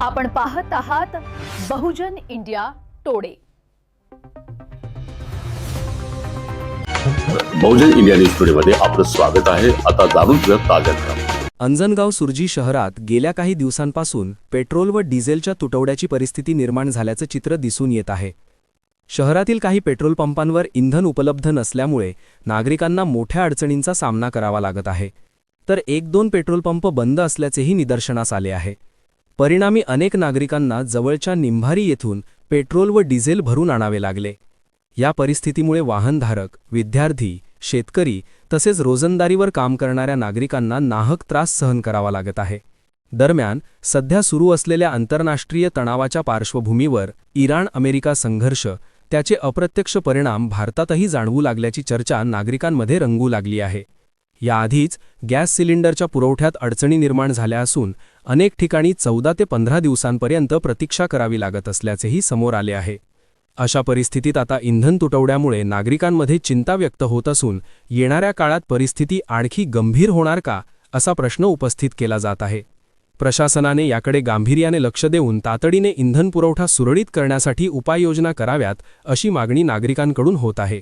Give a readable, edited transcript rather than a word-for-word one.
आपण पाहत आहात बहुजन इंडिया टोडे। बहुजन इंडिया न्यूज टुडे मध्ये आपलं स्वागत आहे। आता जाणून घेऊया ताज्या घडामोडी। अंजनगाव सुरजी शहरात गेल्या काही दिवसांपासून पेट्रोल व डिझेलच्या तुटवड्याची परिस्थिती निर्माण झाल्याचं चित्र दिसून येत आहे। शहरातील काही पेट्रोल पंपांवर इंधन उपलब्ध नसल्यामुळे नागरिकांना मोठ्या अडचणींचा सामना करावा लागत आहे, तर 1-2 पेट्रोल पंप बंद असल्याचेही निदर्शनास आले आहे। परिणामी अनेक नागरिकांना जवळच्या निंभारी येथून पेट्रोल व डिझेल भरून आणावे लागले। या परिस्थितीमुळे वाहनधारक, विद्यार्थी, शेतकरी तसेच रोजंदारीवर काम करणाऱ्या नागरिकांना नाहक त्रास सहन करावा लागत आहे। दरम्यान सध्या सुरू असलेल्या आंतरराष्ट्रीय तणावाच्या पार्श्वभूमीवर इराण-अमेरिका संघर्ष, त्याचे अप्रत्यक्ष परिणाम भारतातही जाणवू लागल्याची चर्चा नागरिकांमध्ये रंगू लागली आहे। याआधीच गॅस सिलिंडरच्या पुरवठ्यात अडचणी निर्माण झाल्या असून अनेक ठिकाणी 14 ते 15 दिवसांपर्यंत प्रतीक्षा करावी लागत असल्याचेही समोर आले आहे। अशा परिस्थितीत आता इंधन तुटवड्यामुळे नागरिकांमध्ये चिंता व्यक्त होत असून येणाऱ्या काळात परिस्थिती आणखी गंभीर होणार का, असा प्रश्न उपस्थित केला जात आहे। प्रशासनाने याकडे गांभीर्याने लक्ष देऊन तातडीने इंधन पुरवठा सुरळीत करण्यासाठी उपाययोजना कराव्यात, अशी मागणी नागरिकांकडून होत आहे।